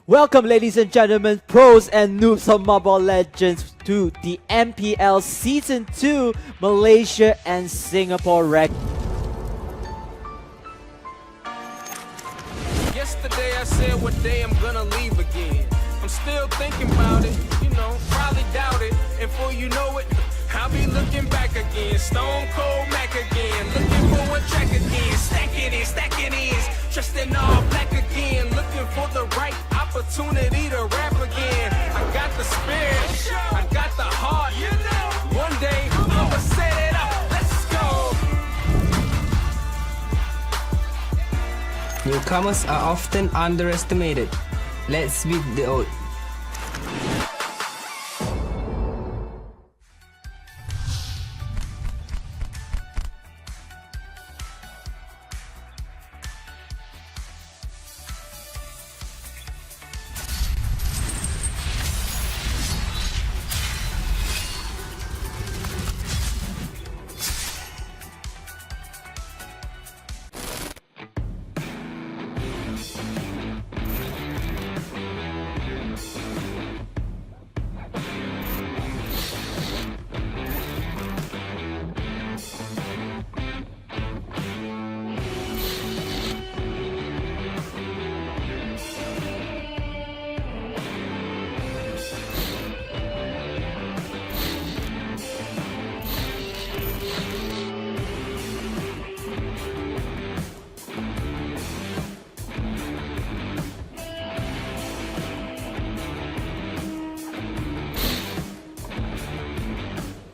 Welcome, ladies and gentlemen, pros and noobs of Mobile Legends, to the MPL Season 2 Malaysia and Singapore rec. Yesterday I said what day I'm gonna leave again. I'm still thinking about it, probably doubt it. And before you know it, I'll be looking back again. Stone Cold Mac again, looking for one track again. Stacking in, dressed in all black again. Looking for the right opportunity to rap again. I got the spirit, I got the heart. One day I'ma set it up. Let's go. Newcomers are often underestimated. Let's beat the odds.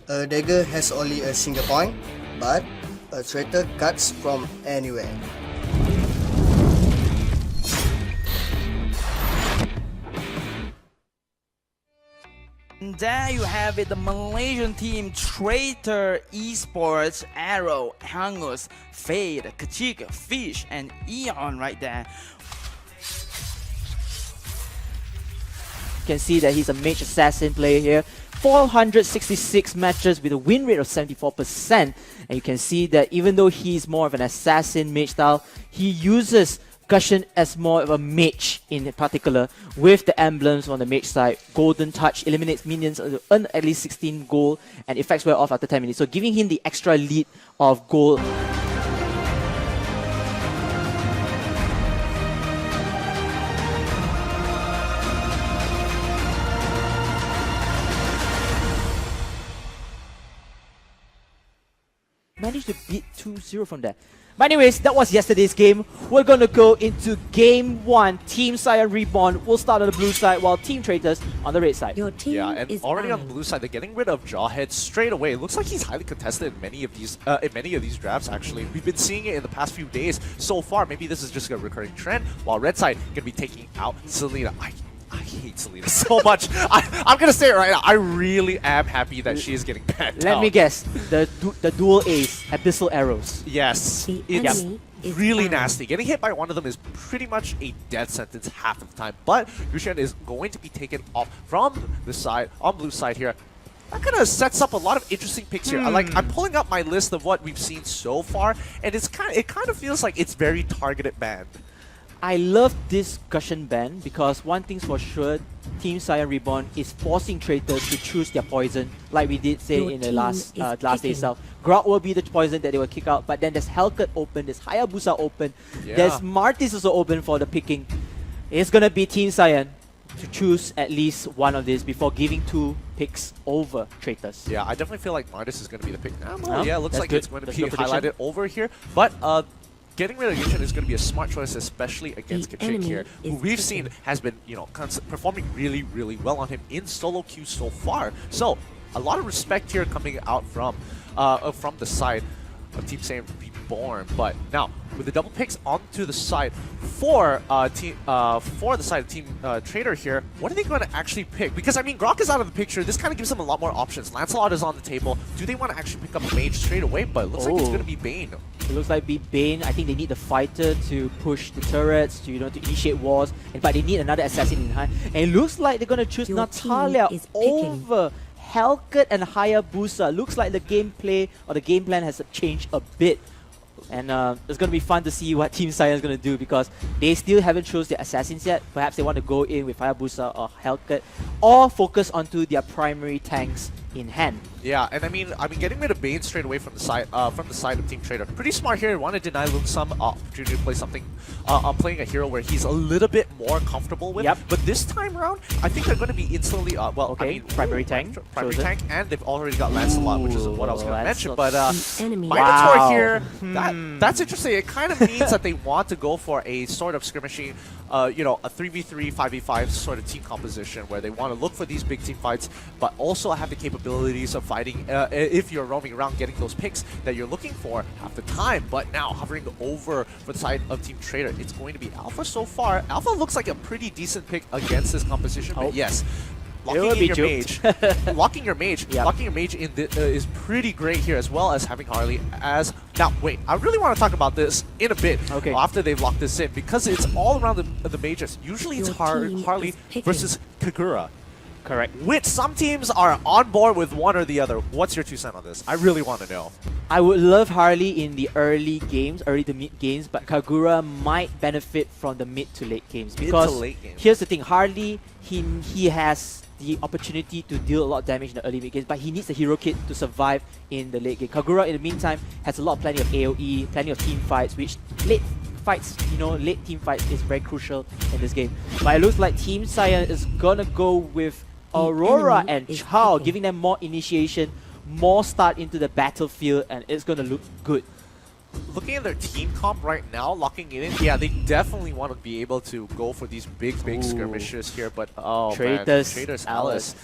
A dagger has only a single point, but a traitor cuts from anywhere. And there you have it, the Malaysian team, Traitor, Esports, Arrow, Hangus, Fade, Kachik, Fish, and Eon right there. You can see that he's a mage assassin player here. 466 matches with a win rate of 74%. And you can see that even though he's more of an assassin mage style, he uses Gusion as more of a mage in particular, with the emblems on the mage side. Golden Touch eliminates minions to earn at least 16 gold, and effects wear off after 10 minutes. So giving him the extra lead of gold. Managed to beat 2-0 from there. But anyways, that was yesterday's game. We're gonna go into game 1. Team SAIYAN Reborn will start on the blue side, while Team Traitors on the red side. Your team and is already on armed. the blue side, they're getting rid of Jawhead straight away. It looks like he's highly contested in many of these drafts. Actually, we've been seeing it in the past few days so far. Maybe this is just a recurring trend. While red side gonna be taking out Selena. I hate Selena so much. I'm gonna say it right now. I really am happy that she is getting banned. Let me guess, the dual ace, Abyssal Arrows. Yes, The it's enemy is really down. nasty. Getting hit by one of them is pretty much a death sentence half of the time. But Yushan is going to be taken off from the side, on blue side here. That kind of sets up a lot of interesting picks here. I'm pulling up my list of what we've seen so far, and it kind of feels like it's very targeted banned. I love this Gusion ban because one thing's for sure, Team SAIYAN Reborn is forcing Traitors to choose their poison, like we did say Your in the team last is day picking. itself. Grog will be the poison that they will kick out, but then there's Hellcat open, there's Hayabusa open, Yeah. there's Martis also open for the picking. It's gonna be Team SAIYAN to choose at least one of these before giving 2 picks over Traitors. Yeah, I definitely feel like Martis is going to be the pick. Yeah, looks That's like good. it's going to That's be your prediction. highlighted over here. But getting rid of Yushan is going to be a smart choice, especially against The Kachik enemy here, who is we've picking. seen has been, performing really, really well on him in solo queues so far. So a lot of respect here coming out from the side of Team SAIYAN Reborn. But now with the double picks onto the side for the side of Team Traitor here, what are they going to actually pick? Because I mean, Grok is out of the picture. This kind of gives them a lot more options. Lancelot is on the table. Do they want to actually pick up a mage straight away? But it looks like it's going to be Bane. It looks like be Bane. I think they need the fighter to push the turrets, to to initiate wars. But they need another assassin in high. And it looks like they're gonna choose Your Natalia team is picking. over Hellcat and Hayabusa. Looks like the gameplay or the game plan has changed a bit. And it's going to be fun to see what Team SAIYAN is going to do because they still haven't chose their assassins yet. Perhaps they want to go in with Hayabusa or Hellcat or focus onto their primary tanks in hand. Yeah, and I mean getting rid of Bane straight away from the side of Team Traitor. Pretty smart here. Want to deny Luke some opportunity to play something playing a hero where he's a little bit more comfortable with. Yep. But this time around, I think they're going to be instantly primary tank, and they've already got Lancelot, which is what I was going to mention. But enemy. Minotaur Wow. here, that's interesting. It kind of means that they want to go for a sort of skirmishing, a 3v3, 5v5 sort of team composition where they want to look for these big team fights, but also have the capabilities of fighting if you're roaming around getting those picks that you're looking for half the time. But now hovering over for the side of Team Traitor, it's going to be Alpha so far. Alpha looks like a pretty decent pick against this composition, but yes. Locking your mage in is pretty great here, as well as having Harley as... Now, wait, I really want to talk about this in a bit after they've locked this in, because it's all around the mages. Usually it's Harley versus Kagura. Correct. Which some teams are on board with one or the other. What's your 2 cents on this? I really want to know. I would love Harley in the early to mid games, but Kagura might benefit from the mid to late games. Because here's the thing, Harley, he has the opportunity to deal a lot of damage in the early mid games, but he needs the hero kit to survive in the late game. Kagura, in the meantime, has plenty of AoE, plenty of team fights, which late team fights is very crucial in this game. But it looks like Team SAIYAN is gonna go with Aurora and Chao, giving them more initiation, more start into the battlefield, and it's gonna look good. Looking at their team comp right now, locking it in, yeah, they definitely want to be able to go for these big skirmishes here, but Traitors Alice.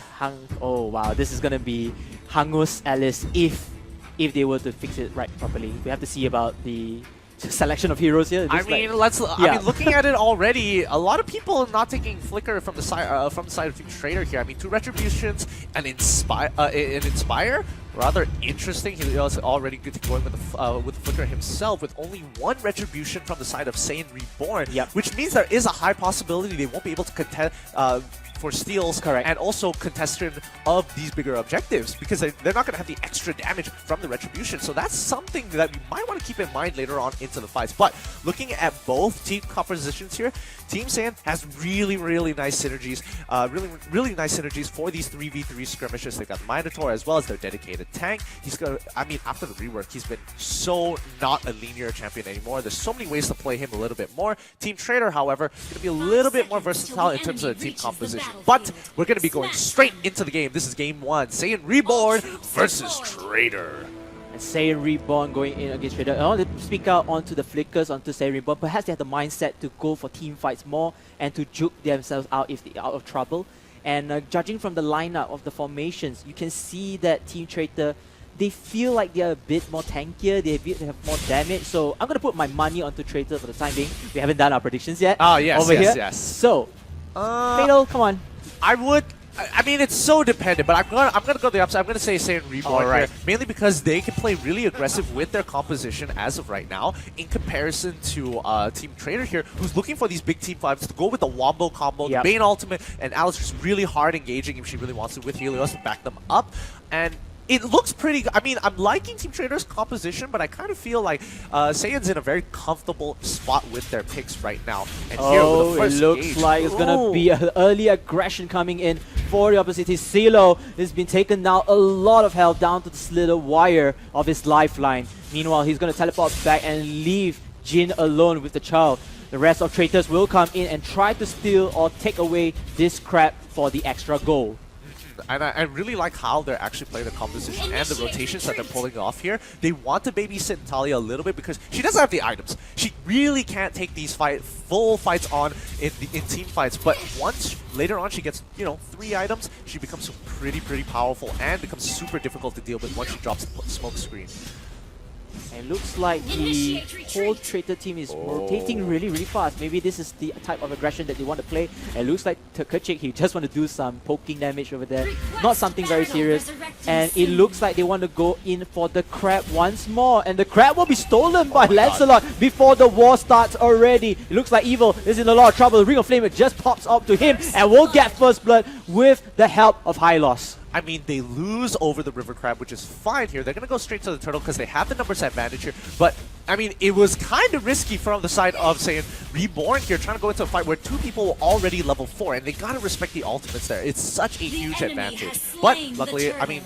Oh wow, this is gonna be Hangus Alice if they were to fix it right properly. We have to see about the selection of heroes here. I mean, looking at it already, a lot of people not taking Flicker from the side of Team Traitor here. I mean, 2 Retributions and Inspire, rather interesting. He was already good to going with Flicker himself, with only 1 Retribution from the side of SAIYAN Reborn, which means there is a high possibility they won't be able to contest for steals and also contestant of these bigger objectives, because they're not going to have the extra damage from the Retribution. So that's something that we might want to keep in mind later on into the fights. But looking at both team compositions here, Team SAIYAN has really nice synergies, really nice synergies for these 3v3 skirmishes. They've got the Minotaur as well as their dedicated tank. He's got, I mean, after the rework, he's been so not a linear champion anymore. There's so many ways to play him a little bit more. Team Traitor, however, going to be a little bit more versatile in terms of the team composition. But we're going to be going straight into the game. This is game 1. SAIYAN Reborn versus Traitor. And SAIYAN Reborn going in against Traitor. I want to speak out onto the flickers, onto SAIYAN Reborn. Perhaps they have the mindset to go for team fights more and to juke themselves out if they're out of trouble. And judging from the lineup of the formations, you can see that Team Traitor, they feel like they're a bit more tankier, they have more damage. So I'm going to put my money onto Traitor for the time being. We haven't done our predictions yet. Yes. So, Fatal, come on. I mean, it's so dependent, but I'm gonna go the upside. I'm gonna say SAIYAN Reborn here, mainly because they can play really aggressive with their composition as of right now, in comparison to Team Traitor here, who's looking for these big team fights to go with the Wombo combo, the Bane ultimate, and Alice just really hard engaging if she really wants to with Helios to back them up. And it looks pretty good. I mean, I'm liking Team Traitor's composition, but I kind of feel like SAIYAN's in a very comfortable spot with their picks right now. And here with the first it looks like it's going to be an early aggression coming in for the opposite. Silo has been taken down a lot of health down to the slither wire of his lifeline. Meanwhile, he's going to teleport back and leave Jin alone with the child. The rest of Traitors will come in and try to steal or take away this crab for the extra goal. And I really like how they're actually playing the composition and the rotations that they're pulling off here. They want to babysit Natalia a little bit because she doesn't have the items. She really can't take these full fights on in team fights. But once later on she gets 3 items, she becomes pretty powerful and becomes super difficult to deal with once she drops the smoke screen. And it looks like the whole Traitor team is rotating really fast. Maybe this is the type of aggression that they want to play. And it looks like Kerchik, he just want to do some poking damage over there. Not something very serious. And it looks like they want to go in for the crab once more. And the crab will be stolen by Lancelot before the war starts already. It looks like Evil is in a lot of trouble. The Ring of Flame just pops up to him and will get first blood with the help of Hylos. I mean, they lose over the River Crab, which is fine here. They're going to go straight to the Turtle because they have the numbers advantage here. But, I mean, it was kind of risky from the side of SAIYAN Reborn here, trying to go into a fight where two people were already level 4, and they got to respect the ultimates there. It's such a huge advantage. But, luckily, I mean,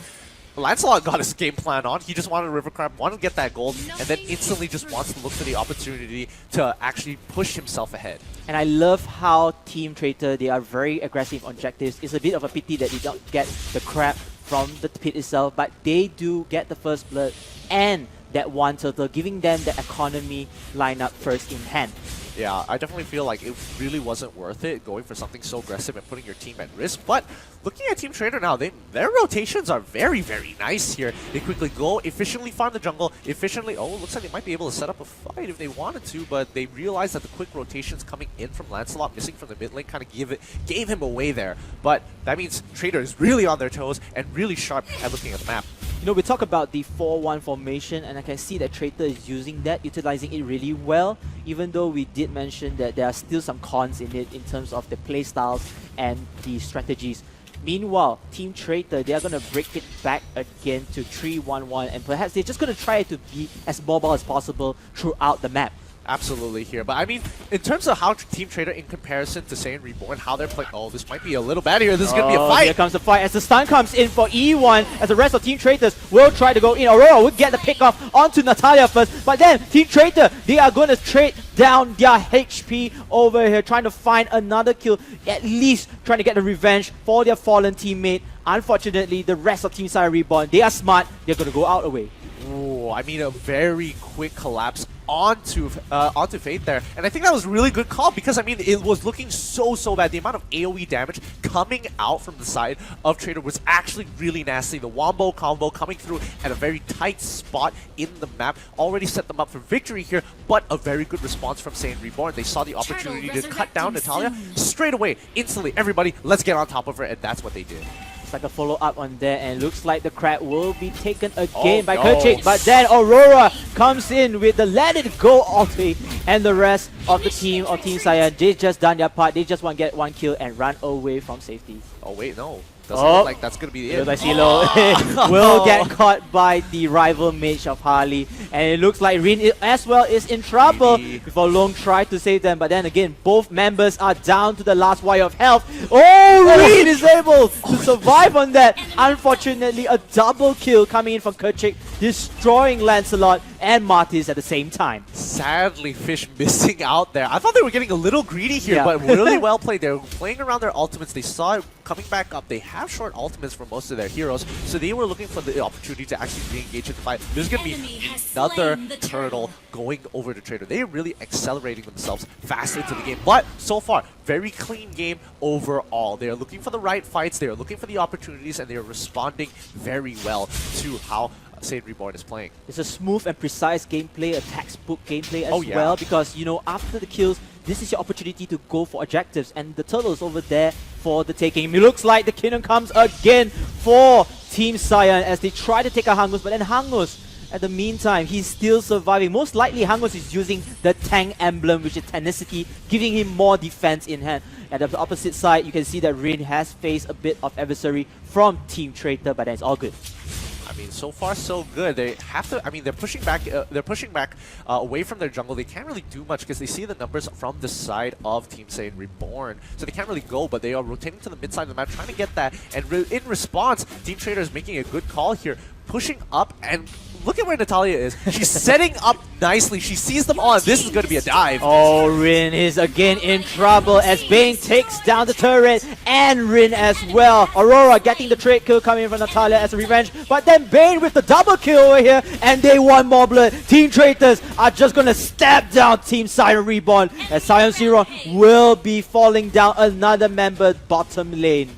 Lancelot got his game plan on. He just wanted River Crab, wanted to get that gold, and then instantly just wants to look for the opportunity to actually push himself ahead. And I love how Team Traitor, they are very aggressive on objectives. It's a bit of a pity that they don't get the crab from the pit itself, but they do get the first blood and that one turtle, giving them the economy lineup first in hand. Yeah, I definitely feel like it really wasn't worth it going for something so aggressive and putting your team at risk. But looking at Team Traitor now, their rotations are very, very nice here. They quickly go, efficiently farm the jungle, efficiently... Oh, looks like they might be able to set up a fight if they wanted to, but they realized that the quick rotations coming in from Lancelot, missing from the mid lane, kind of gave him away there. But that means Traitor is really on their toes and really sharp at looking at the map. You know, we talk about the 4-1 formation, and I can see that Traitor is using that, utilizing it really well, even though we did mention that there are still some cons in it in terms of the playstyles and the strategies. Meanwhile, Team Traitor, they are going to break it back again to 3-1-1, and perhaps they're just going to try to be as mobile as possible throughout the map. Absolutely here. But I mean, in terms of how Team Traitor in comparison to SAIYAN Reborn, how they're playing... Oh, this might be a little bad here. This is going to be a fight. Here comes the fight as the stun comes in for E1, as the rest of Team Traitors will try to go in. Aurora will get the pick off onto Natalia first, but then Team Traitor, they are going to trade down their HP over here, trying to find another kill, at least trying to get the revenge for their fallen teammate. Unfortunately, the rest of Team SAIYAN Reborn, they are smart. They're going to go out away. Ooh, I mean, a very quick collapse onto Fate there, and I think that was a really good call because I mean it was looking so bad. The amount of AoE damage coming out from the side of Traitor was actually really nasty. The Wombo combo coming through at a very tight spot in the map already set them up for victory here, but a very good response from SAIYAN Reborn. They saw the opportunity to cut down Natalia straight away, instantly. Everybody, let's get on top of her, and that's what they did. It's like a follow-up on there, and looks like the crab will be taken again by Kerchik, but then Aurora comes in with the Let It Go ulti, and the rest of the team of Team SAIYAN, they just done their part. They just want to get one kill and run away from safety. Oh wait, no. Doesn't look like that's going to be the end. Silo will get caught by the rival mage of Harley, and it looks like Rin as well is in trouble before Long tried to save them, but then again both members are down to the last wire of health. Rin is able to survive on that. Unfortunately, a double kill coming in from Kerchik, destroying Lancelot and Martis at the same time. Sadly, Fish missing out there. I thought they were getting a little greedy here, but really well played. They were playing around their ultimates. They saw it coming back up. They have short ultimates for most of their heroes, so they were looking for the opportunity to actually re-engage in the fight. There's going to be another turtle going over to Traitor. They are really accelerating themselves fast into the game, but so far, very clean game overall. They are looking for the right fights, they are looking for the opportunities, and they are responding very well to how SAIYAN Reborn is playing. It's a smooth and precise gameplay, a textbook gameplay as well, because, you know, after the kills, this is your opportunity to go for objectives, and the turtle's over there for the taking. It looks like the kingdom comes again for Team SAIYAN as they try to take a Hangus, but then Hangus, at the meantime, he's still surviving. Most likely, Hangus is using the tank emblem, which is Tenacity, giving him more defense in hand. And at the opposite side, you can see that Rin has faced a bit of adversary from Team Traitor, but that's all good. I mean, so far so good. They have to. I mean, they're pushing back. Away from their jungle. They can't really do much because they see the numbers from the side of Team SAIYAN Reborn, so they can't really go. But they are rotating to the mid side of the map, trying to get that. And in response, Team Traitor is making a good call here, pushing up and. Look at where Natalia is. She's setting up nicely. She sees them all, and this is going to be a dive. Oh, Rin is again in trouble as Bane takes down the turret and Rin as well. Aurora getting the trade kill coming in from Natalia as a revenge, but then Bane with the double kill over here, and they want more blood. Team Traitors are just going to stab down Team SAIYAN Reborn as SAIYAN Zero will be falling down another member bottom lane.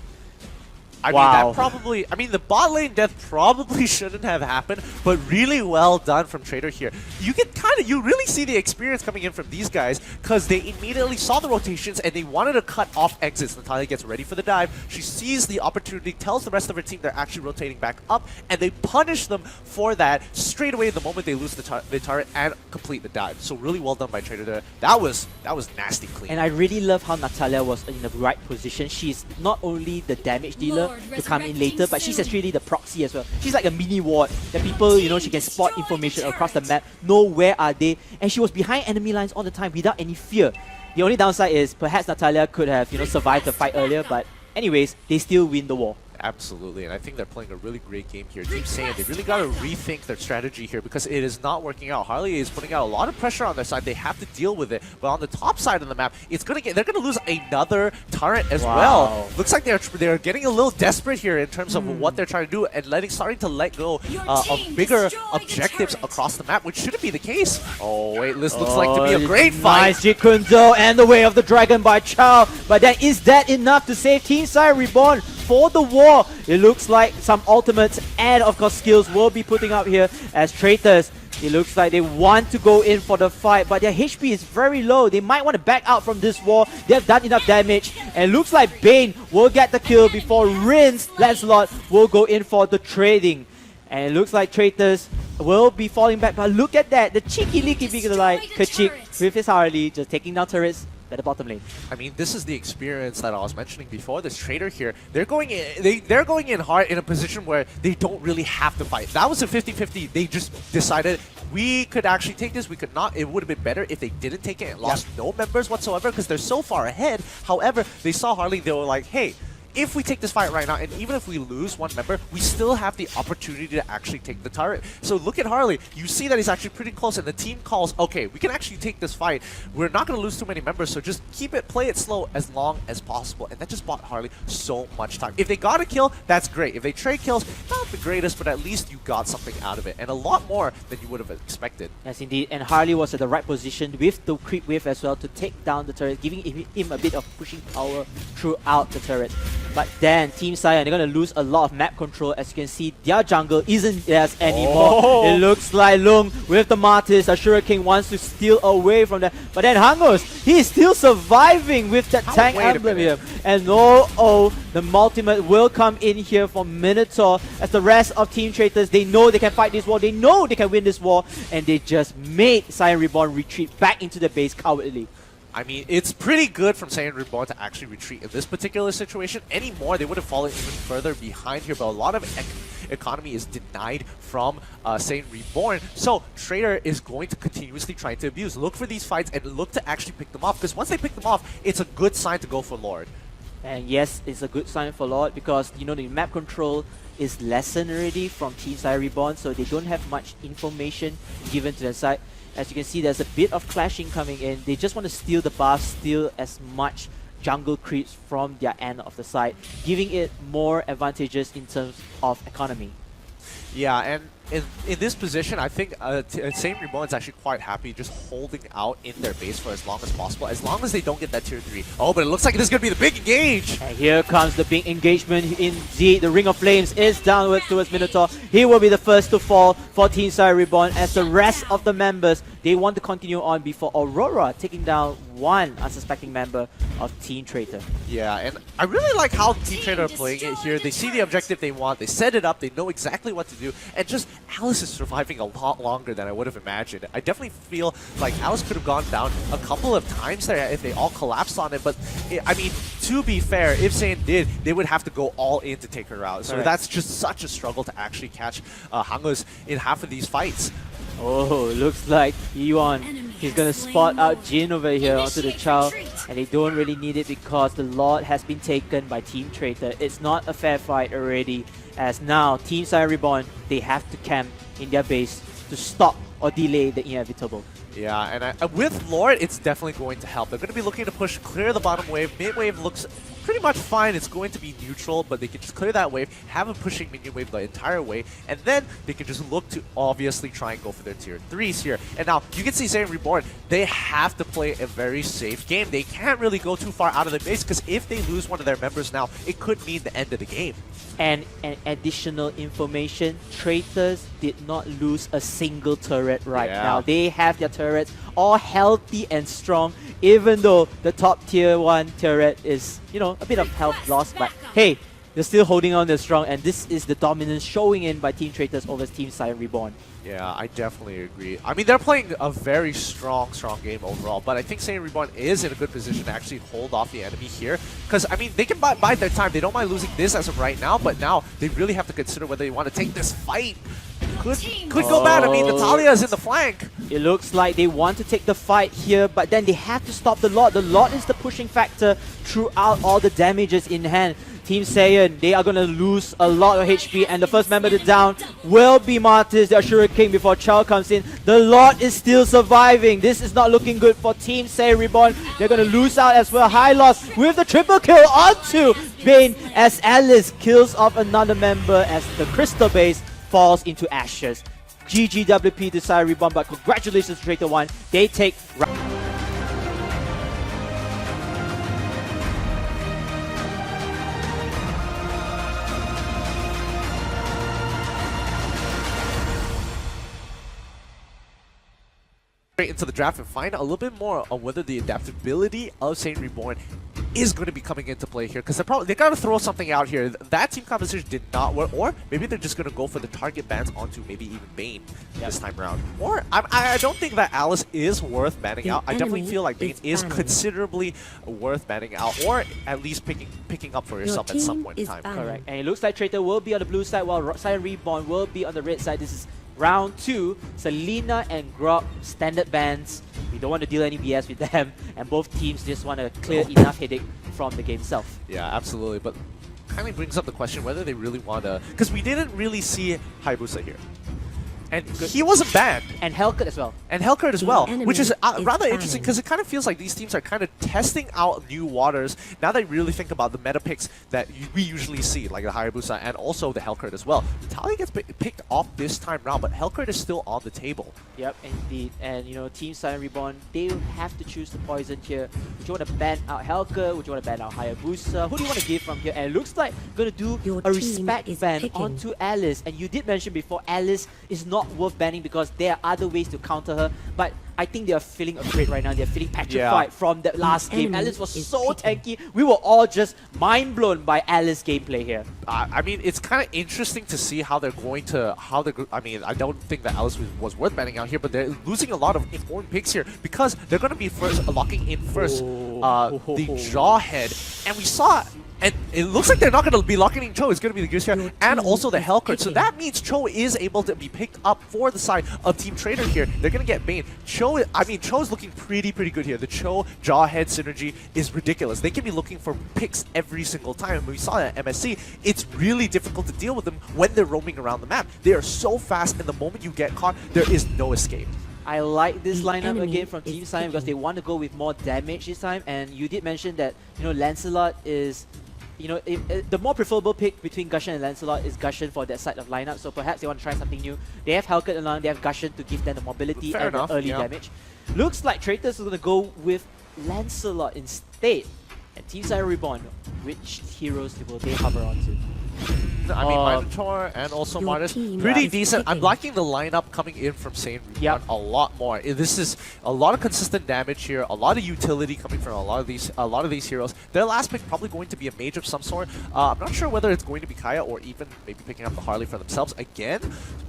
I mean, that probably... I mean, the bot lane death probably shouldn't have happened, but really well done from Traitor here. You can kind of... You really see the experience coming in from these guys because they immediately saw the rotations and they wanted to cut off exits. Natalia gets ready for the dive. She sees the opportunity, tells the rest of her team they're actually rotating back up, and they punish them for that straight away the moment they lose the turret and complete the dive. So really well done by Traitor there. That was nasty clean. And I really love how Natalia was in the right position. She's not only the damage dealer, to come in later, but she's actually the proxy as well. She's like a mini ward that people, she can spot information across the map, know where are they, and she was behind enemy lines all the time without any fear. The only downside is perhaps Natalia could have, survived the fight earlier, but anyways, they still win the war. Absolutely, and I think they're playing a really great game here. Team SAIYAN, they really got to rethink their strategy here because it is not working out. Harley is putting out a lot of pressure on their side. They have to deal with it. But on the top side of the map, they're gonna lose another turret as well. Looks like they're getting a little desperate here in terms of what they're trying to do and starting to let go of bigger objectives across the map, which shouldn't be the case. Oh wait, this looks like to be a great fight. Nice Jeet Kune Do and the Way of the Dragon by Chao. But then is that enough to save Team SAIYAN Reborn for the war? It looks like some ultimates and of course skills will be putting out here as traitors. It looks like they want to go in for the fight, but their HP is very low. They might want to back out from this war. They've done enough damage, and it looks like Bane will get the kill before Lancelot will go in for the trading. And it looks like traitors will be falling back, but look at that, the cheeky leaky big like Kachik with his Harley just taking down turrets at the bottom lane. I mean, this is the experience that I was mentioning before. This Traitor here, they're going in, they're going in hard in a position where they don't really have to fight. That was a 50-50. They just decided we could actually take this, we could not. It would have been better if they didn't take it and lost no members whatsoever because they're so far ahead. However, they saw Harley, they were like, hey, if we take this fight right now, and even if we lose one member, we still have the opportunity to actually take the turret. So look at Harley. You see that he's actually pretty close, and the team calls, okay, we can actually take this fight. We're not going to lose too many members, so just play it slow as long as possible. And that just bought Harley so much time. If they got a kill, that's great. If they trade kills, not the greatest, but at least you got something out of it. And a lot more than you would have expected. Yes, indeed. And Harley was at the right position with the creep wave as well to take down the turret, giving him a bit of pushing power throughout the turret. But then Team SAIYAN, they're going to lose a lot of map control. As you can see, their jungle isn't theirs anymore. Oh. It looks like Lung with the Martis. Ashura King wants to steal away from that. But then Hangos, he is still surviving with that tank emblem here. And the ultimate will come in here for Minotaur. As the rest of Team Traitors, they know they can fight this war. They know they can win this war. And they just made SAIYAN Reborn retreat back into the base cowardly. I mean, it's pretty good from SAIYAN Reborn to actually retreat in this particular situation. Anymore, they would have fallen even further behind here, but a lot of economy is denied from SAIYAN Reborn. So, Traitor is going to continuously try to abuse. Look for these fights and look to actually pick them off, because once they pick them off, it's a good sign to go for Lord. And yes, it's a good sign for Lord because, the map control is lessened already from Team SAIYAN Reborn, so they don't have much information given to their side. As you can see, there's a bit of clashing coming in. They just want to steal the buff, steal as much jungle creeps from their end of the side, giving it more advantages in terms of economy. Yeah, and in this position, I think SAIYAN Reborn is actually quite happy just holding out in their base for as long as possible, as long as they don't get that tier 3. Oh, but it looks like this is going to be the big engage! And here comes the big engagement indeed. The Ring of Flames is downwards towards Minotaur. He will be the first to fall for Team SAIYAN Reborn, as the rest of the members, they want to continue on before Aurora taking down one unsuspecting member of Team Traitor. Yeah, and I really like how Team Traitor are playing it here. They see the objective they want, they set it up, they know exactly what to do, and just Alice is surviving a lot longer than I would have imagined. I definitely feel like Alice could have gone down a couple of times there if they all collapsed on it, but I mean, to be fair, if SAIYAN did, they would have to go all in to take her out. So that's just such a struggle to actually catch Hangos in half of these fights. Oh, looks like Yuan, he's gonna spot out Jin over here onto the Chao, and they don't really need it because the Lord has been taken by Team Traitor. It's not a fair fight already, as now Team SAIYAN Reborn, they have to camp in their base to stop or delay the inevitable. Yeah, and with Lord, it's definitely going to help. They're going to be looking to push, clear the bottom wave. Mid wave looks pretty much fine. It's going to be neutral, but they can just clear that wave, have them pushing minion wave the entire way, and then they can just look to obviously try and go for their tier 3s here. And now, you can see SAIYAN Reborn, they have to play a very safe game. They can't really go too far out of the base, because if they lose one of their members now, it could mean the end of the game. And an additional information, Traitors did not lose a single turret right now. They have their turrets all healthy and strong, even though the top tier 1 turret is, a bit of health loss. But hey, they're still holding on, they're strong, and this is the dominance showing in by Team Traitors over Team SAIYAN Reborn. Yeah, I definitely agree. I mean, they're playing a very strong game overall, but I think SAIYAN Reborn is in a good position to actually hold off the enemy here. Because, I mean, they can bide their time. They don't mind losing this as of right now, but now they really have to consider whether they want to take this fight. Could go bad. I mean, Natalia is in the flank. It looks like they want to take the fight here, but then they have to stop the Lord. The Lord is the pushing factor throughout all the damages in hand. Team SAIYAN, they are going to lose a lot of HP, and the first member to down will be Martis, the Ashura King, before Chow comes in. The Lord is still surviving. This is not looking good for Team SAIYAN Reborn. They're going to lose out as well. High loss with the triple kill onto Bane as Alice kills off another member as the Crystal Base falls into ashes. GGWP to SAIYAN Reborn, but congratulations to Traitor 1. They take straight into the draft and find a little bit more on whether the adaptability of SAIYAN Reborn is going to be coming into play here, because they got to throw something out here. That team composition did not work, or maybe they're just going to go for the target bans onto maybe even Bane this time around. Or I don't think that Alice is worth banning out. I definitely feel like Bane is considerably worth banning out, or at least picking up for yourself at some point in time. correct. And it looks like Traitor will be on the blue side while SAIYAN Reborn will be on the red side. This is round 2, Selena and Grok standard bans. We don't want to deal any BS with them, and both teams just want to clear enough headache from the game itself. Yeah, absolutely. But kind of brings up the question whether they really want to, because we didn't really see Hayabusa here. And he wasn't banned. And Hellcut as well. And Hellcat as well, which is rather interesting because it kind of feels like these teams are kind of testing out new waters now that you really think about the meta picks that we usually see, like the Hayabusa and also the Hellcat as well. Natalia gets picked off this time round, but Hellcat is still on the table. Yep, indeed. And you know, Team SAIYAN Reborn, they have to choose the poison here. Would you want to ban out Hellcat? Would you want to ban out Hayabusa? Who do you want to give from here? And it looks like going to do a respect ban onto Alice. And you did mention before, Alice is not worth banning because there are other ways to counter her, but I think they are feeling afraid right now. They're feeling petrified from that last game. Alice was so tanky. We were all just mind blown by Alice's gameplay here. I mean, it's kind of interesting to see how they're going to I mean, I don't think that Alice was worth banning out here, but they're losing a lot of important picks here because they're going to be locking in first the Jawhead, and we saw. And it looks like they're not going to be locking in Cho. It's going to be the Goose here and also the Hellcat. So that means Cho is able to be picked up for the side of Team Traitor here. They're going to get Bane. Cho is looking pretty good here. The Cho Jawhead synergy is ridiculous. They can be looking for picks every single time. When we saw that at MSC, it's really difficult to deal with them when they're roaming around the map. They are so fast, and the moment you get caught, there is no escape. I like this lineup again from Team SAIYAN because they want to go with more damage this time. And you did mention that, you know, Lancelot is, you know, the more preferable pick between Gushen and Lancelot is Gushen for that side of lineup. So perhaps they want to try something new. They have Hellcat along, they have Gushen to give them the mobility and the early damage. Looks like Traitors is going to go with Lancelot instead. And Team SAIYAN Reborn, which heroes will they hover onto? I mean, Minotaur and also Martis, pretty decent. I'm liking the lineup coming in from SAIYAN Reborn a lot more. This is a lot of consistent damage here, a lot of utility coming from a lot of these heroes. Their last pick probably going to be a mage of some sort. I'm not sure whether it's going to be Kaya or even maybe picking up the Harley for themselves again,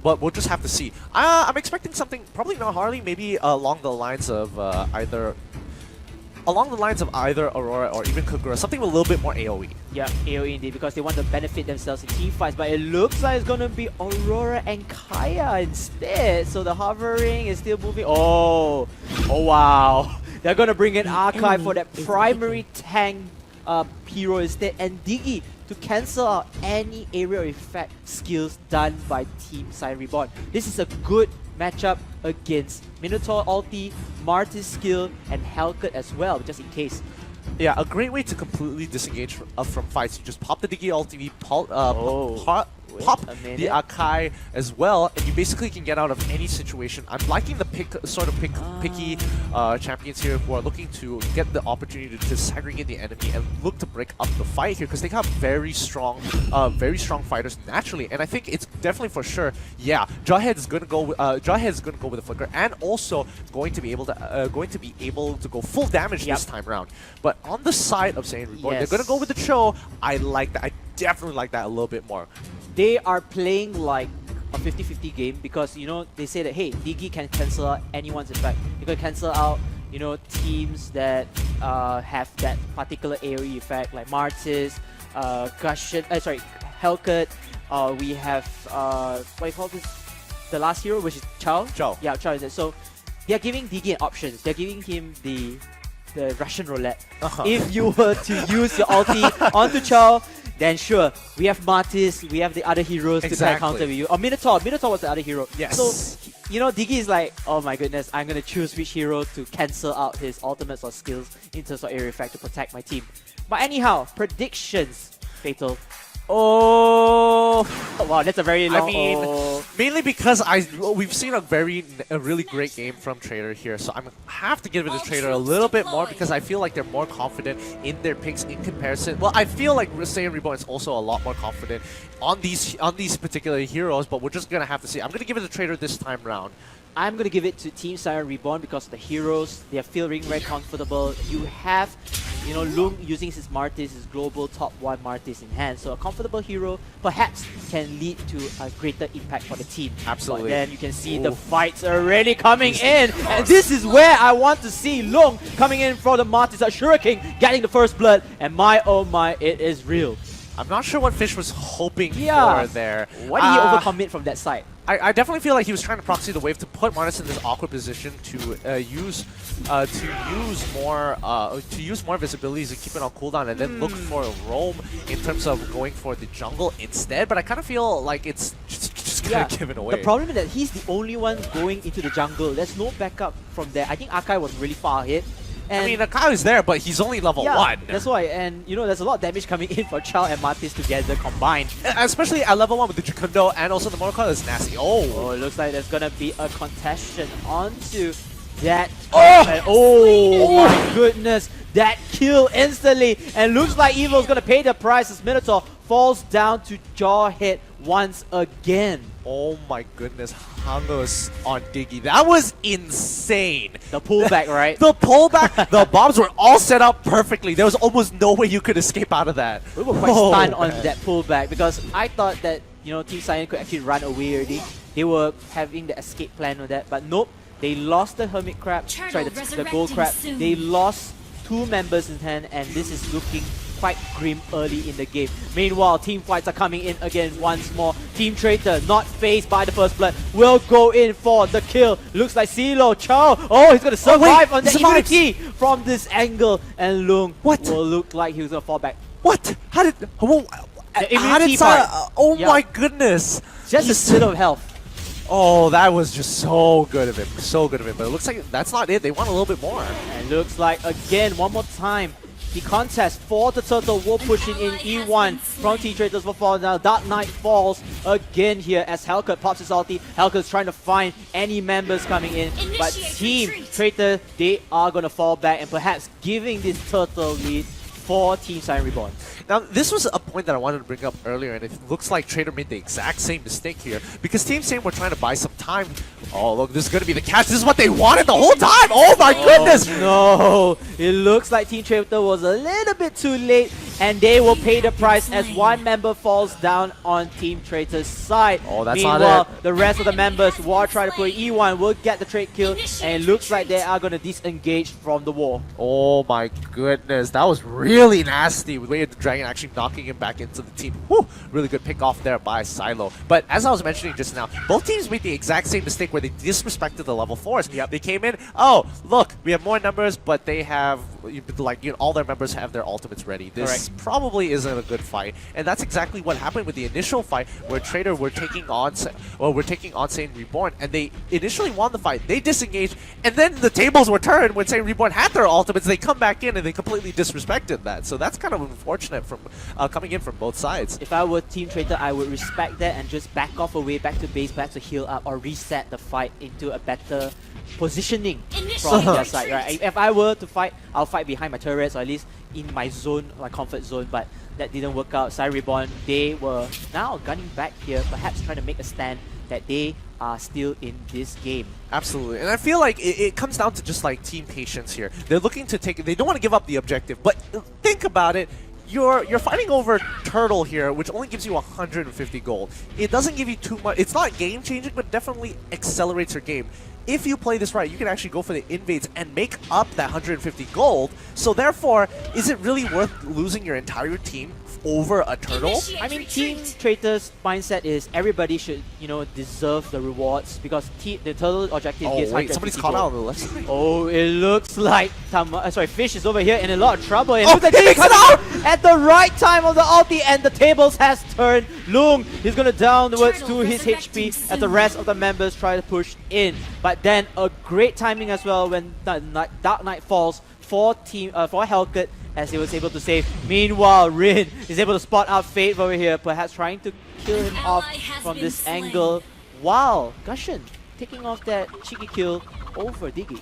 but we'll just have to see. I'm expecting something, probably not Harley, maybe along the lines of either Aurora or even Kagura, something with a little bit more AoE. Yeah, AoE indeed, because they want to benefit themselves in team fights, but it looks like it's going to be Aurora and Kaya instead. So the hovering is still moving. Oh wow. They're going to bring in Archive for that primary tank hero instead, and Diggy to cancel out any area effect skills done by Team SAIYAN Reborn. This is a good matchup against Minotaur ulti, Martis skill, and Hellcat as well, just in case. Yeah, a great way to completely disengage from fights. You just pop the Diggy ulti, pop the Akai as well, and you basically can get out of any situation. I'm liking the picky champions here who are looking to get the opportunity to segregate the enemy and look to break up the fight here, because they have very strong fighters naturally. And I think it's definitely for sure, yeah, Jawhead is going to go with the flicker, and also going to be able to go full damage this time round. But on the side of SAIYAN Reborn, they're going to go with the Cho. I like that. I definitely like that a little bit more. They are playing like a 50-50 game because, you know, they say that, hey, Digi can cancel out anyone's effect. You can cancel out, you know, teams that have that particular AoE effect, like Martis, Hellcat. We have, what do you call this? The last hero, which is Chao. Chao. Yeah, Chao is it. So they are giving Digi options. They're giving him the Russian roulette. If you were to use your ulti onto Chao, then sure, we have Martis, we have the other heroes to try counter with you. Or Minotaur. Minotaur was the other hero. Yes. So, you know, Digi is like, oh my goodness, I'm going to choose which hero to cancel out his ultimates or skills in terms of area effect to protect my team. But anyhow, predictions, Fatal. Oh, wow, that's a very long. I mean, mainly because we've seen a really great game from Traitor here, so I have to give it to Traitor a little bit more because I feel like they're more confident in their picks in comparison. Well, I feel like SAIYAN Reborn is also a lot more confident on these particular heroes, but we're just gonna have to see. I'm gonna give it to Traitor this time round. I'm going to give it to Team SAIYAN Reborn because the heroes, they are feeling very comfortable. You have, you know, Lung using his Martis, his global top 1 Martis in hand. So a comfortable hero perhaps can lead to a greater impact for the team. Absolutely. But then you can see the fights are already coming in. And this is where I want to see Lung coming in for the Martis at Shuriken, getting the first blood. And my oh my, it is real. I'm not sure what Fish was hoping for there. Why did he overcommit from that side? I definitely feel like he was trying to proxy the wave to put Martis in this awkward position to use more visibilities and keep it on cooldown, and then look for a roam in terms of going for the jungle instead. But I kind of feel like it's just kind of given away. The problem is that he's the only one going into the jungle. There's no backup from there. I think Akai was really far ahead. And I mean, Akai is there, but he's only level 1. That's why. And, you know, there's a lot of damage coming in for Chao and Martis together combined. Especially at level 1 with the Jukundo and also the Mortal is nasty. Oh, it looks like there's going to be a contestation onto that. Oh my goodness. That kill instantly. And looks like Evil's going to pay the price as Minotaur falls down to jaw hit once again. Oh my goodness, Hangus on Diggy. That was insane. The pullback, right? The pullback, the bombs were all set up perfectly. There was almost no way you could escape out of that. We were quite stunned on that pullback because I thought that, you know, Team SAIYAN could actually run away already. They were having the escape plan with that, but nope. They lost the Hermit Crab, the Gold Crab. They lost 2 members in hand, and this is looking quite grim early in the game. Meanwhile, team fights are coming in again once more. Team Traitor, not phased by the first blood, will go in for the kill. Looks like CeeLo, Chao, oh, he's going to survive on the immunity from this angle. And Lung will look like he was going to fall back. What? How did... my goodness. Just a bit of health. Oh, that was just so good of him. So good of him. But it looks like that's not it. They want a little bit more. And looks like, again, one more time, the contest for the turtle will push in E1 from Team Traitors will fall down. Dark Knight falls again here as Hellcat pops his ulti. Hellcat's trying to find any members coming in. But Team Traitor, they are going to fall back and perhaps giving this turtle lead for Team SAIYAN Reborn. Now, this was a point that I wanted to bring up earlier, and it looks like Traitor made the exact same mistake here. Because Team SAIYAN were trying to buy some time. Oh, look, this is going to be the catch. This is what they wanted the whole time. Oh my goodness. No, it looks like Team Traitor was a little bit too late, and they will pay the price as one member falls down on Team Traitor's side. Oh, that's Meanwhile, not it. The rest of the members who are trying to put E1 will get the trade kill, and it looks like they are going to disengage from the war. Oh my goodness, that was really nasty with Way of the Dragon actually knocking him back into the team. Whew, really good pick off there by Silo. But as I was mentioning just now, both teams made the exact same mistake where they disrespected the level 4s. Yep. They came in, oh, look, we have more numbers, but they have, like, you know, all their members have their ultimates ready. This probably isn't a good fight. And that's exactly what happened with the initial fight where Traitor were taking on SAIYAN Reborn, and they initially won the fight. They disengaged, and then the tables were turned when SAIYAN Reborn had their ultimates. They come back in and they completely disrespected that. So that's kind of unfortunate from coming in from both sides. If I were Team Traitor, I would respect that and just back off away, back to base, back to heal up, or reset the fight into a better positioning from their side. Right? If I were to fight, I'll fight behind my turrets, or at least in my zone, my comfort zone, but that didn't work out. SAIYAN Reborn, they were now gunning back here, perhaps trying to make a stand that they are still in this game. Absolutely, and I feel like it comes down to just like team patience here. They're looking to take, they don't want to give up the objective, but think about it. you're fighting over Turtle here, which only gives you 150 gold. It doesn't give you too much. It's not game changing, but definitely accelerates your game. If you play this right, you can actually go for the invades and make up that 150 gold. So therefore, is it really worth losing your entire team over a turtle? I mean, Team Traitor's mindset is everybody should, you know, deserve the rewards because the turtle objective Oh gives wait, somebody's 150 caught out gold. on the left side. Oh, it looks like Fish is over here in a lot of trouble. And Oh, looks like he Jin makes it coming out at the right time of the ulti, and the tables has turned. Loong, he's gonna downwards to his HP as the rest of the members try to push in. But then a great timing as well when Dark Knight falls for Hellcat, as he was able to save. Meanwhile, Rin is able to spot out Fate over here, perhaps trying to kill him off from this angle. Wow, Gushin taking off that cheeky kill over Diggy.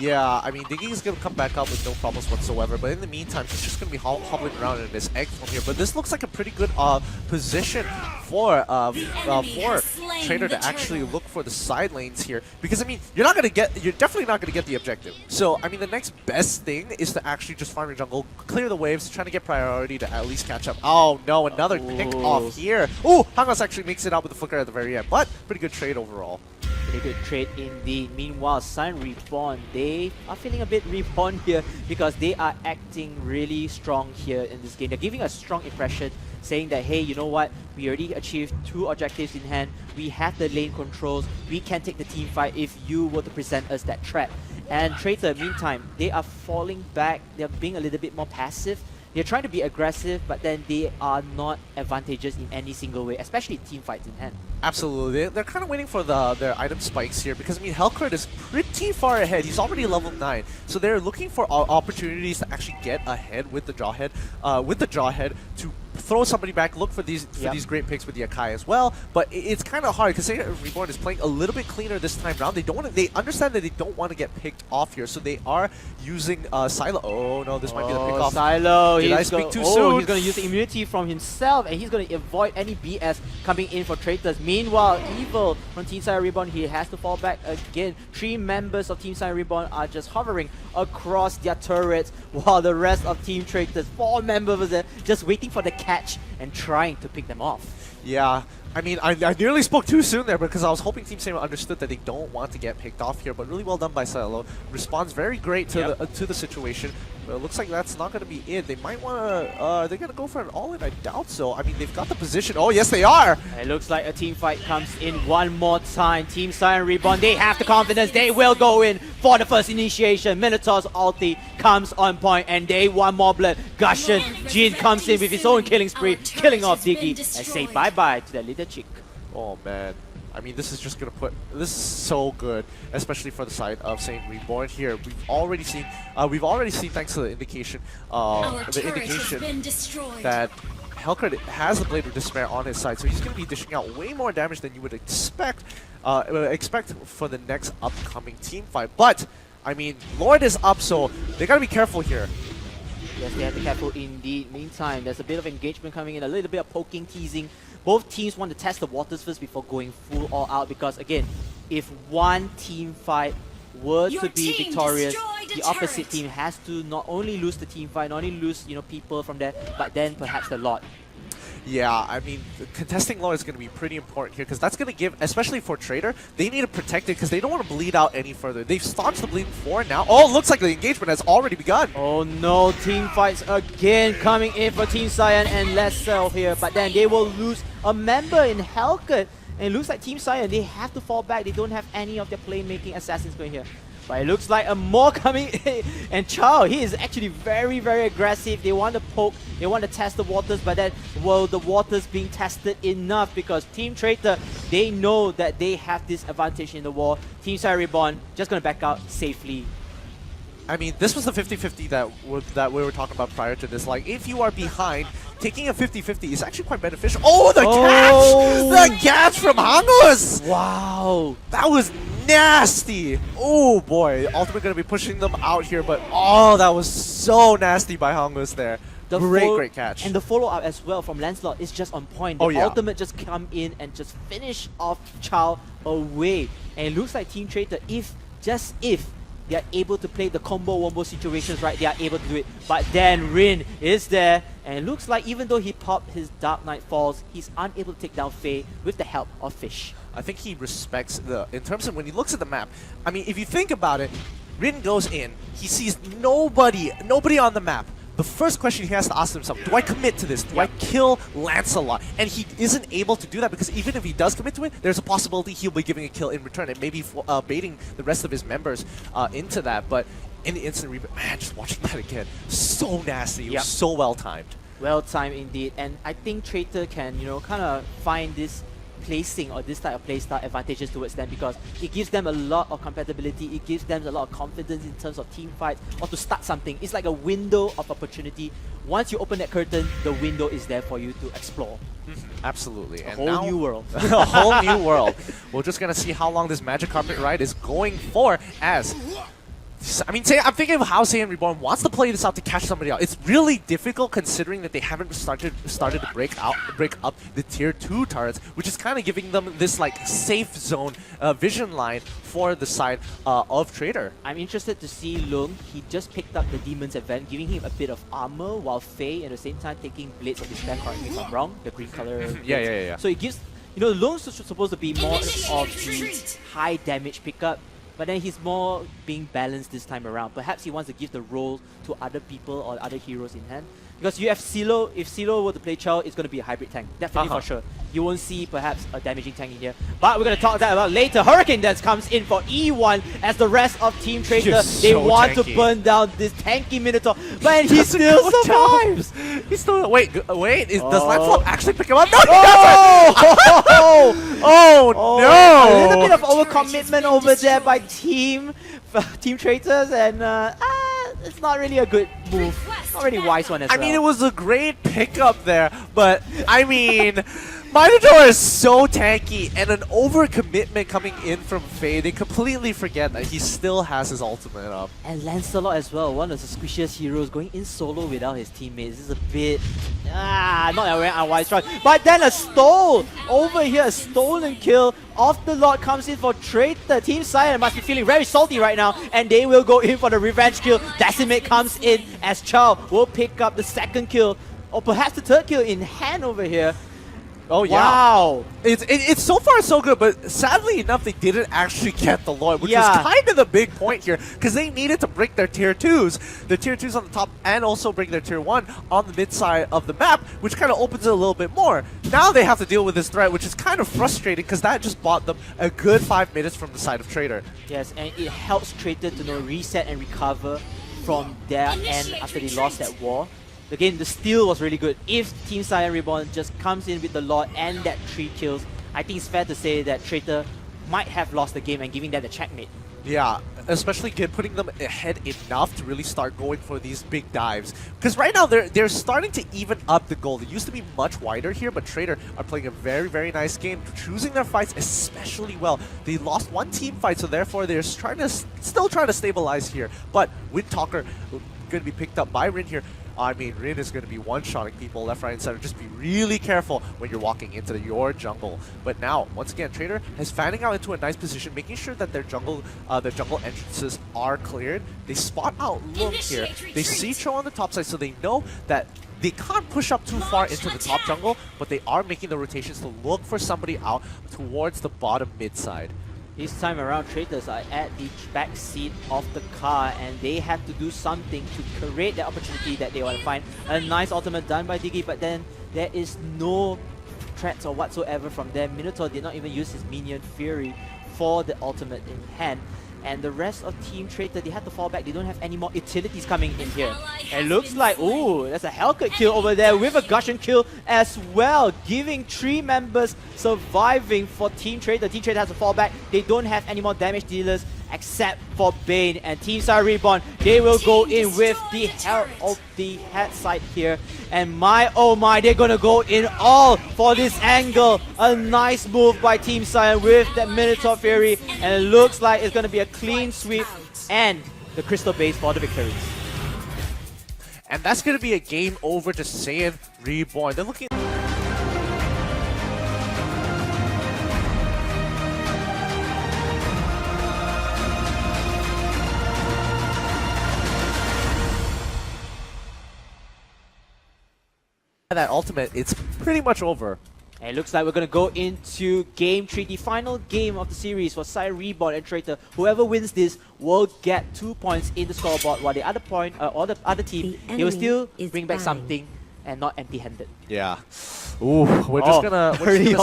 Yeah, I mean, Diggy is going to come back up with no problems whatsoever, but in the meantime, he's just going to be hobbling around in this egg from here. But this looks like a pretty good position for Traitor to actually look for the side lanes here, because I mean, you're definitely not going to get the objective. So I mean, the next best thing is to actually just farm your jungle, clear the waves, trying to get priority to at least catch up. Oh no, another pick off here. Oh, Hangos actually makes it out with the flicker at the very end, but pretty good trade overall. Pretty good trade indeed. Meanwhile, SAIYAN Reborn, they are feeling a bit reborn here because they are acting really strong here in this game. They're giving a strong impression, saying that, hey, you know what? We already achieved 2 objectives in hand. We have the lane controls. We can take the team fight if you were to present us that threat. And Traitor, meantime, they are falling back. They're being a little bit more passive. They're trying to be aggressive, but then they are not advantageous in any single way, especially team fights in hand. Absolutely. They're kind of waiting for their item spikes here because, I mean, Hellcat is pretty far ahead. He's already level 9. So they're looking for opportunities to actually get ahead with the Jawhead, to throw somebody back, look for these great picks with the Akai as well. But it's kind of hard because SAIYAN Reborn is playing a little bit cleaner this time around. They understand that they don't want to get picked off here, so they are using Silo. Oh no, this might be the pick off. Silo, Did I speak too soon? He's going to use the immunity from himself, and he's going to avoid any BS coming in for Traitors. Meanwhile, Evil from Team SAIYAN Reborn, he has to fall back again. 3 members of Team SAIYAN Reborn are just hovering across their turrets, while the rest of Team Traitors, 4 members are just waiting for the catch and trying to pick them off. Yeah, I mean, I nearly spoke too soon there because I was hoping Team SAIYAN understood that they don't want to get picked off here, but really well done by Silo. Responds very great to the situation. But it looks like that's not going to be it. They might want to, they're going to go for an all-in, I doubt so. I mean, they've got the position. Oh, yes, they are! It looks like a team fight comes in one more time. Team SAIYAN Reborn, they have the confidence. They will go in for the first initiation. Minotaur's ulti comes on point, and they want more blood. Gushin, Jin comes in with his own killing spree, killing off Diggy, and say bye-bye to that little chick. Oh, man. I mean, this is just going to put... This is so good, especially for the side of SAIYAN Reborn here. We've already seen, thanks to the indication, that Hellcat has the Blade of Despair on his side, so he's going to be dishing out way more damage than you would expect for the next upcoming team fight. But, I mean, Lord is up, so they got to be careful here. Yes, they have to be careful indeed. Meantime, there's a bit of engagement coming in, a little bit of poking, teasing. Both teams want to test the waters first before going full all out because, again, if one team fight were to be victorious, the opposite team has to not only lose the team fight, not only lose, you know, people from there, but then perhaps the lot. Yeah, I mean, contesting Lord is going to be pretty important here because that's going to give, especially for Traitor, they need to protect it because they don't want to bleed out any further. They've staunched the bleed before now. Oh, it looks like the engagement has already begun. Oh no, team fights again coming in for Team SAIYAN and Lessel here, but then they will lose a member in Hellcat. And it looks like Team SAIYAN, they have to fall back. They don't have any of their playmaking assassins going here. But it looks like a more coming in. And Chao, he is actually very, very aggressive. They want to poke, they want to test the waters, but then, well, the waters being tested enough because Team Traitor, they know that they have this advantage in the war. Team SAIYAN Reborn just going to back out safely. I mean, this was the 50-50 that we were talking about prior to this. Like, if you are behind, taking a 50-50 is actually quite beneficial. Oh, the catch! The catch from Hangos! Wow! That was nasty! Oh boy, Ultimate gonna be pushing them out here, but oh, that was so nasty by Hangos there. Great catch. And the follow-up as well from Lancelot is just on point. The ultimate just come in and just finish off Chao away. And it looks like Team Traitor, if they are able to play the combo-wombo situations right, they are able to do it. But then Rin is there, and it looks like even though he popped his Dark Knight Falls, he's unable to take down Faye with the help of Fish. I think he respects in terms of when he looks at the map, I mean, if you think about it, Rin goes in, he sees nobody on the map. The first question he has to ask himself, do I commit to this? Do I kill Lancelot? And he isn't able to do that because even if he does commit to it, there's a possibility he'll be giving a kill in return and maybe baiting the rest of his members into that. But in the instant replay, man, just watching that again, so nasty. It was so well timed. Well timed indeed, and I think Traitor can, kind of find this placing or this type of playstyle advantages towards them because it gives them a lot of compatibility, it gives them a lot of confidence in terms of team fights or to start something. It's like a window of opportunity. Once you open that curtain, the window is there for you to explore. Absolutely. A whole new world. A whole new world. We're just going to see how long this Magic Carpet ride is going for as... I mean, I'm thinking of how SAIYAN Reborn wants to play this out to catch somebody out. It's really difficult considering that they haven't started to break up the tier 2 turrets, which is kind of giving them this like safe zone vision line for the side of Traitor. I'm interested to see Lung. He just picked up the Demon's Event, giving him a bit of armor, while Faye at the same time taking Blades of Despair, correct me if I'm wrong, the green color. Yeah. So it gives, Lung's supposed to be more of the high damage pickup, but then he's more being balanced this time around. Perhaps he wants to give the role to other people or other heroes in hand. Because you have Silo, if Silo were to play Chao, it's going to be a hybrid tank. Definitely for sure. You won't see perhaps a damaging tank in here. But we're going to talk that about later. Hurricane Dance comes in for E1 as the rest of Team Traitor, they want to burn down this tanky Minotaur. But he still survives! He's still... Wait, does Lancelot actually pick him up? No, he doesn't! Oh, no! A little bit of overcommitment over there by Team Traitors, and it's not really a good move. Not really wise one as well. I mean, it was a great pickup there, but I mean, Minotaur is so tanky, and an overcommitment coming in from Faye. They completely forget that he still has his ultimate up. And Lancelot as well, one of the squishiest heroes, going in solo without his teammates. This is a bit... not a very unwise choice. But then a stole! Over here, a stolen kill of the Lord comes in for Traitor. Team SAIYAN must be feeling very salty right now, and they will go in for the revenge kill. Decimate comes in as Chao will pick up the second kill, or perhaps the third kill in hand over here. Oh yeah! Wow! It's so far so good, but sadly enough, they didn't actually get the Lord, which was kind of the big point here, because they needed to break their tier 2s, the tier 2s on the top, and also break their tier 1 on the mid side of the map, which kind of opens it a little bit more. Now they have to deal with this threat, which is kind of frustrating, because that just bought them a good 5 minutes from the side of Traitor. Yes, and it helps Traitor to reset and recover from their end after they lost that war. Again, the steal was really good. If Team SAIYAN Reborn just comes in with the Lord and that 3 kills, I think it's fair to say that Traitor might have lost the game and giving them the checkmate. Yeah, especially putting them ahead enough to really start going for these big dives. Because right now they're starting to even up the goal. It used to be much wider here, but Traitor are playing a very, very nice game, choosing their fights especially well. They lost one team fight, so therefore they're still trying to stabilize here. But Windtalker going to be picked up by Rin here. I mean, Rin is going to be one-shotting people left, right, and center. Just be really careful when you're walking into your jungle. But now, once again, Traitor is fanning out into a nice position, making sure that their jungle entrances are cleared. They spot out Lung here. They see Cho on the top side, so they know that they can't push up too far into the top jungle, but they are making the rotations to look for somebody out towards the bottom mid side. This time around, Traitors are at the back seat of the car, and they have to do something to create the opportunity that they want to find. A nice ultimate done by Diggy, but then there is no threats or whatsoever from them. Minotaur did not even use his minion Fury for the ultimate in hand. And the rest of Team Traitor, they had to fall back. They don't have any more utilities coming in here. It looks like, ooh, there's a Hellcat kill over there with a Gushing kill as well, giving 3 members surviving for Team Traitor. Team Traitor has to fall back. They don't have any more damage dealers except for Bane. And Team SAIYAN Reborn, they will go in with the help of the head side here. And my, oh my, they're gonna go in all for this angle. A nice move by Team SAIYAN with that Minotaur Fury. And it looks like it's gonna be a clean sweep and the Crystal Base for the victory. And that's going to be a game over to SAIYAN Reborn. They're looking... that ultimate, it's pretty much over. And it looks like we're going to go into Game 3, the final game of the series for SAIYAN Reborn and Traitor. Whoever wins this will get 2 points in the scoreboard, while the other or the other team, they will still bring back something and not empty-handed. Yeah. Ooh, we're just gonna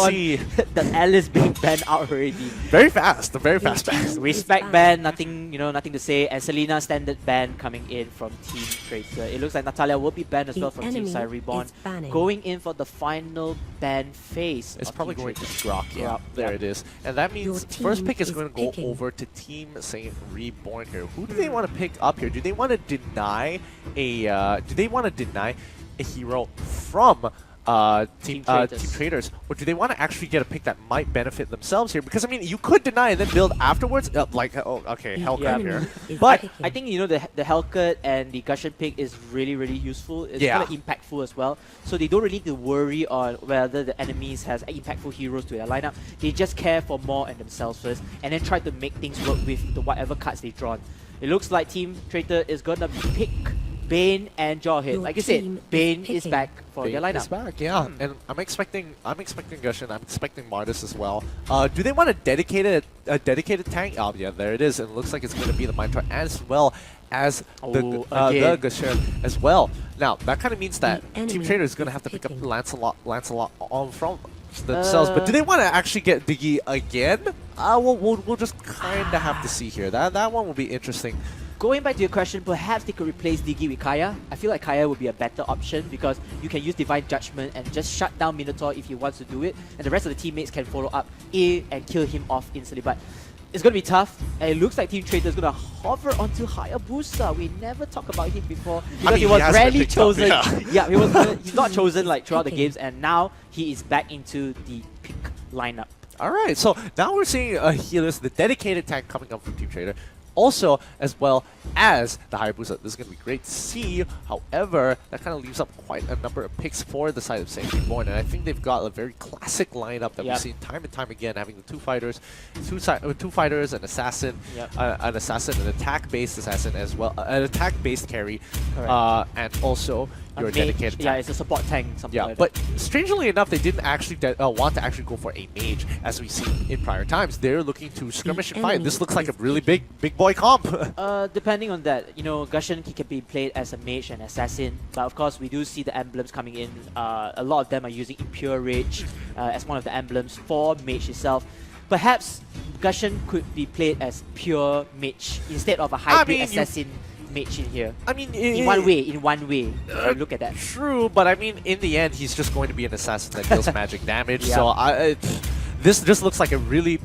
see the Alice being banned out already. very fast, very fast. Respect ban, nothing to say, and Selena standard ban coming in from Team Traitor. It looks like Natalia will be banned as well from Team SAIYAN Reborn, going in for the final ban phase. It's probably going to be Grok. Yeah, Yeah, there it is. And that means first pick is going to go picking. over to Team SAIYAN Reborn here. Who do they want to pick up here? Do they want to deny a? Do they want to deny a hero from Team Traitors, or do they want to actually get a pick that might benefit themselves here? Because I mean, you could deny and then build afterwards, like Hellcat here. But I think the Hellcat and the Gushon pick is really useful. It's kind of impactful as well. So they don't really need to worry on whether the enemies has impactful heroes to their lineup. They just care for more and themselves first, and then try to make things work with the whatever cards they've drawn. It looks like Team Traitor is gonna pick Bane and Jawhead. Like you said, Bane is back for their lineup. Is back, yeah. And I'm expecting Gushon. I'm expecting Martis as well. Do they want a dedicated tank? Oh yeah, there it is. And it looks like it's going to be the Minotaur as well as the Gushon as well. Now that kind of means that Team Traitor is going to have to pick up Lancelot on from themselves. But do they want to actually get Diggy again? We'll just kind of have to see here. That one will be interesting. Going back to your question, perhaps they could replace Diggy with Kaya. I feel like Kaya would be a better option because you can use Divine Judgment and just shut down Minotaur if he wants to do it, and the rest of the teammates can follow up and kill him off instantly. But it's going to be tough, and it looks like Team Traitor is going to hover onto Hayabusa. We never talked about him before because he was rarely chosen. Yeah, he's not chosen like throughout the games, and now he is back into the pick lineup. Alright, so now we're seeing healers, the dedicated tank coming up from Team Traitor. Also, as well as the Hayabusa. This is going to be great to see. However, that kind of leaves up quite a number of picks for the side of SAIYAN Reborn, and I think they've got a very classic lineup that we've seen time and time again, having the two fighters, an assassin, an attack-based assassin as well, an attack-based carry, and also your dedicated tank. Yeah, it's a support tank. Yeah, but strangely enough, they didn't actually want to actually go for a mage, as we've seen in prior times. They're looking to skirmish and fight. This looks like a really big boy comp. Depending on that, Gushon he can be played as a mage and assassin, but of course we do see the emblems coming in. A lot of them are using Impure Rage as one of the emblems for mage itself. Perhaps Gushon could be played as pure mage instead of a hybrid assassin mage in here. I mean, in one way, look at that. True, but I mean, in the end, he's just going to be an assassin that deals magic damage. So this just looks like a really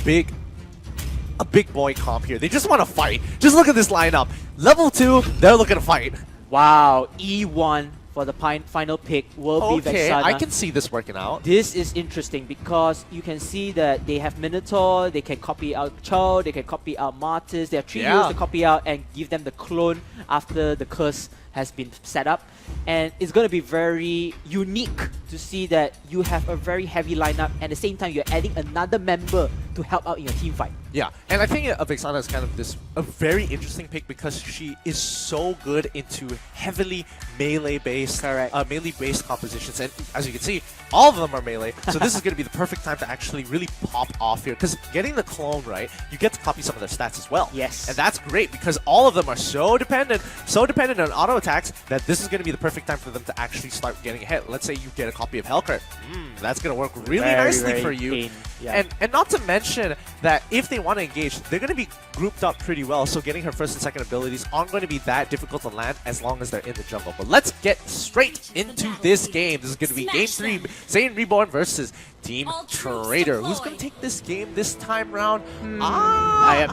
big boy comp here. They just want to fight. Just look at this lineup. Level 2, they're looking to fight. Wow, E1 for the final pick will be Vexana. I can see this working out. This is interesting because you can see that they have Minotaur, they can copy out Cho, they can copy out Martis. There are 3 heroes to copy out and give them the clone after the curse has been set up. And it's going to be very unique to see that you have a very heavy lineup and at the same time you're adding another member to help out in your team fight. Yeah, and I think Vexana is kind of a very interesting pick because she is so good into heavily melee-based compositions, and as you can see, all of them are melee. So this is going to be the perfect time to actually really pop off here because getting the clone right, you get to copy some of their stats as well. Yes, and that's great because all of them are so dependent on auto attacks that this is going to be the perfect time for them to actually start getting ahead. Let's say you get a copy of Hellcat. That's going to work really nicely for you. And not to mention that if they want to engage, they're going to be grouped up pretty well, so getting her first and second abilities aren't going to be that difficult to land as long as they're in the jungle. But let's get straight into this game. This is going to be Game 3, SAIYAN Reborn versus Team Traitor. Who's going to take this game this time round?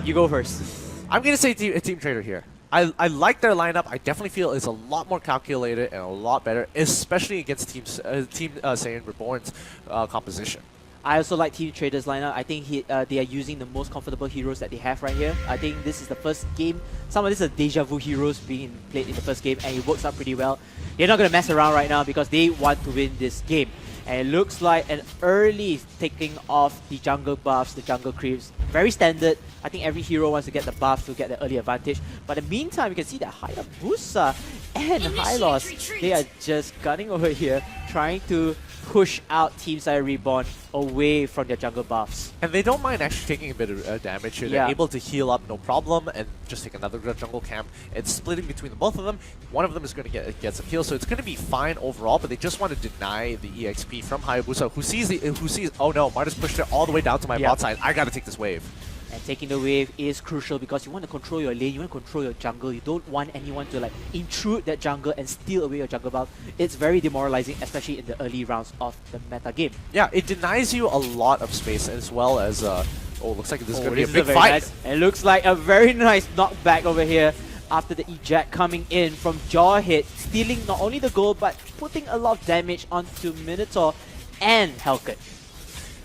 You go first. I'm going to say Team Traitor here. I like their lineup. I definitely feel it's a lot more calculated and a lot better, especially against Team SAIYAN Reborn's composition. I also like Team Traitor's lineup. I think they are using the most comfortable heroes that they have right here. I think this is the first game. Some of these are deja vu heroes being played in the first game, and it works out pretty well. They're not going to mess around right now because they want to win this game. And it looks like an early taking off the jungle buffs, the jungle creeps. Very standard. I think every hero wants to get the buff to get the early advantage. But in the meantime, you can see that Hayabusa and Hylos, they are just gunning over here trying to push out Team SAIYAN Reborn away from their jungle buffs. And they don't mind actually taking a bit of damage here. They're able to heal up, no problem, and just take another jungle camp. It's splitting between the both of them. One of them is going to get some heals, so it's going to be fine overall. But they just want to deny the EXP from Hayabusa, who sees oh no, Martis pushed it all the way down to my bot side. I got to take this wave. And taking the wave is crucial because you want to control your lane, you want to control your jungle. You don't want anyone to like intrude that jungle and steal away your jungle buff. It's very demoralizing, especially in the early rounds of the meta game. Yeah, it denies you a lot of space as well as oh, looks like this is going to be a big fight. Nice. It looks like a very nice knockback over here after the eject coming in from Jawhead, stealing not only the gold but putting a lot of damage onto Minotaur and Hellcat.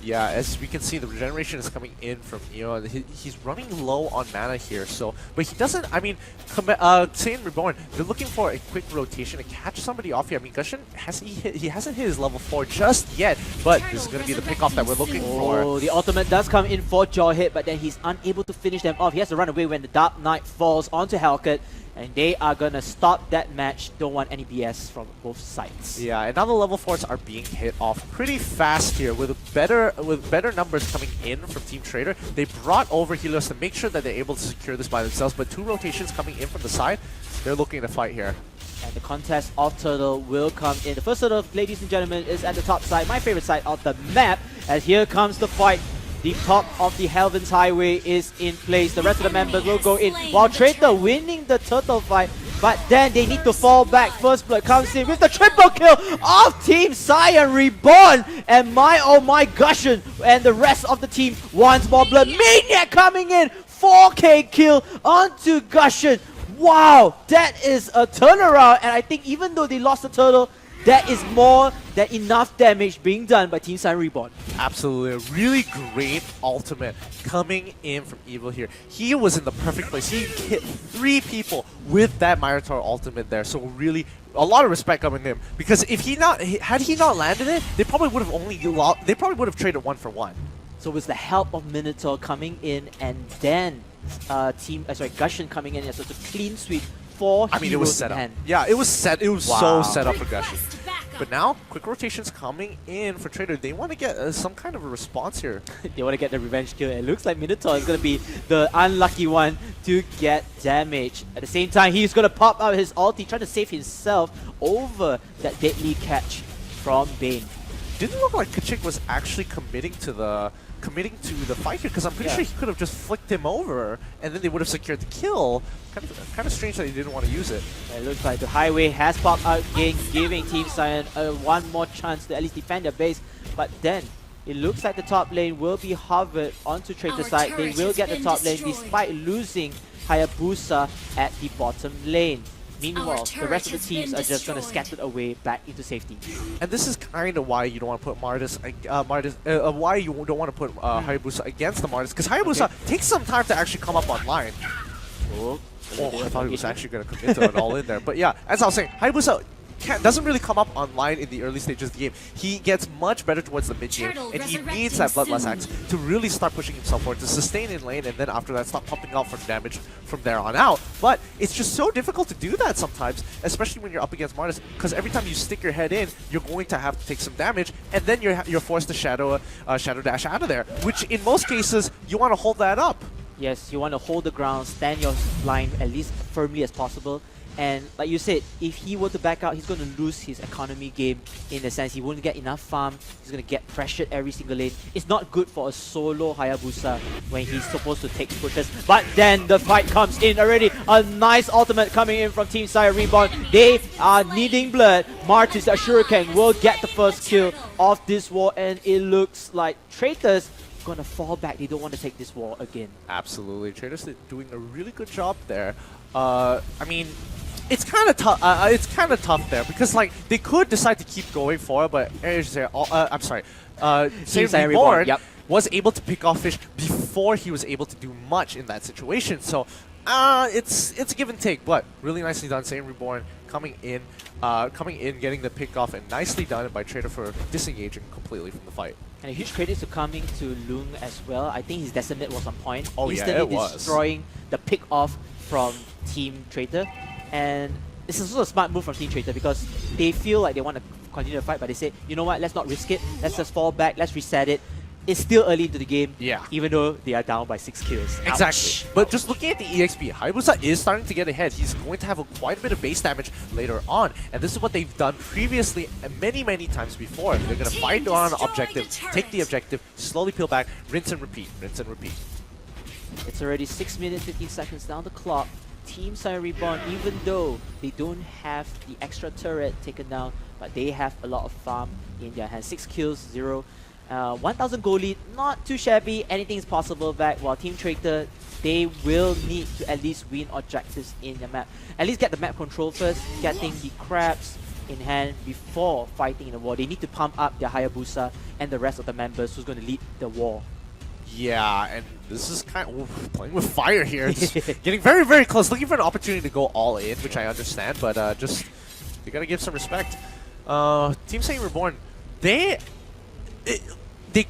Yeah, as we can see, the regeneration is coming in from Eon. He's running low on mana here, so but he doesn't. I mean, SAIYAN Reborn, they're looking for a quick rotation to catch somebody off here. I mean, Gushin hasn't hit his level 4 just yet, but this is going to be the pickoff that we're looking for. Oh, the ultimate does come in for Jawhead, but then he's unable to finish them off. He has to run away when the Dark Knight falls onto Hellcat. And they are gonna stop that match. Don't want any BS from both sides. Yeah, and now the level 4s are being hit off pretty fast here with better numbers coming in from Team Traitor. They brought over healers to make sure that they're able to secure this by themselves, but 2 rotations coming in from the side. They're looking to fight here. And the contest of Turtle will come in. The first Turtle, ladies and gentlemen, is at the top side, my favorite side of the map. And here comes the fight. The top of the Heaven's Highway is in place. The rest of the members will go in while Traitor winning the turtle fight. But then they need to fall back. First Blood comes in with the triple kill of Team SAIYAN Reborn. And my oh my Gushin and the rest of the team wants more blood. Maniac coming in. 4K kill onto Gushin. Wow, that is a turnaround. And I think even though they lost the turtle, that is more than enough damage being done by Team SAIYAN Reborn. Absolutely, a really great ultimate coming in from Evil here. He was in the perfect place. He hit 3 people with that Minotaur ultimate there. So really, a lot of respect coming to him because if had he not landed it, they probably would have traded 1 for 1. So with the help of Minotaur coming in and then Gushin coming in as a clean sweep. I mean, it was set up. Yeah, it was set. It was so set up for Gushin. But now, quick rotations coming in for Traitor. They want to get some kind of a response here. They want to get the revenge kill. It looks like Minotaur is going to be the unlucky one to get damage. At the same time, he's going to pop out his ulti, trying to save himself over that deadly catch from Bane. Didn't look like Kachik was actually committing to the fight here, because I'm pretty sure he could have just flicked him over and then they would have secured the kill. Kind of strange that he didn't want to use it. It looks like the highway has popped out again, giving Team SAIYAN one more chance to at least defend their base. But then it looks like the top lane will be hovered onto Traitor's side. They will get the top lane despite losing Hayabusa at the bottom lane. Meanwhile, the rest of the teams are just going to scatter away back into safety. And this is kind of why you don't want to put why you don't want to put Hayabusa against the Martis, because Hayabusa takes some time to actually come up online. Oh, I thought he was actually going to commit to it all in there. But yeah, as I was saying, Hayabusa doesn't really come up online in the early stages of the game. He gets much better towards the mid game, and he needs that Bloodlust Axe to really start pushing himself forward, to sustain in lane, and then after that start pumping out for damage from there on out. But it's just so difficult to do that sometimes, especially when you're up against Martis, because every time you stick your head in, you're going to have to take some damage, and then you're forced to shadow dash out of there, which in most cases, you want to hold that up. Yes, you want to hold the ground, stand your line as least firmly as possible. And like you said, if he were to back out, he's going to lose his economy game in the sense he won't get enough farm. He's going to get pressured every single lane. It's not good for a solo Hayabusa when he's supposed to take pushes. But then the fight comes in already. A nice ultimate coming in from Team SAIYAN Reborn. They are needing blood. Martis, the Shuriken, will get the first kill of this war. And it looks like Traitors going to fall back. They don't want to take this war again. Absolutely. Traitors are doing a really good job there. I mean, it's kind of tough. Tough there because like they could decide to keep going forward, but I'm sorry. SAIYAN Reborn was able to pick off fish before he was able to do much in that situation. So it's a give and take, but really nicely done. SAIYAN Reborn coming in, getting the pick off, and nicely done by Traitor for disengaging completely from the fight. And a huge credit to coming to Lung as well. I think his Decimate was on point. Oh instantly yeah, it was. Destroying the pick off from Team Traitor. And this is also a smart move from Team Traitor because they feel like they want to continue the fight, but they said, you know what, let's not risk it. Let's just fall back. Let's reset it. It's still early into the game, Yeah. even though they are down by 6 kills. Exactly. Ouch. But just looking at the EXP, Hayabusa is starting to get ahead. He's going to have quite a bit of base damage later on. And this is what they've done previously many, many times before. They're going to fight on an objective, take the objective, slowly peel back, rinse and repeat, rinse and repeat. It's already 6 minutes, 15 seconds down the clock. Team SAIYAN Reborn, even though they don't have the extra turret taken down, but they have a lot of farm in their hands. 6 kills, 0. 1000 gold lead, not too shabby. Anything is possible back. While Team Traitor, they will need to at least win objectives in the map. At least get the map control first, getting the crabs in hand before fighting in the war. They need to pump up their Hayabusa and the rest of the members who's going to lead the war. Yeah, and this is kind of playing with fire here. It's getting very, very close. Looking for an opportunity to go all in, which I understand, but just you gotta give some respect. Team SAIYAN Reborn, they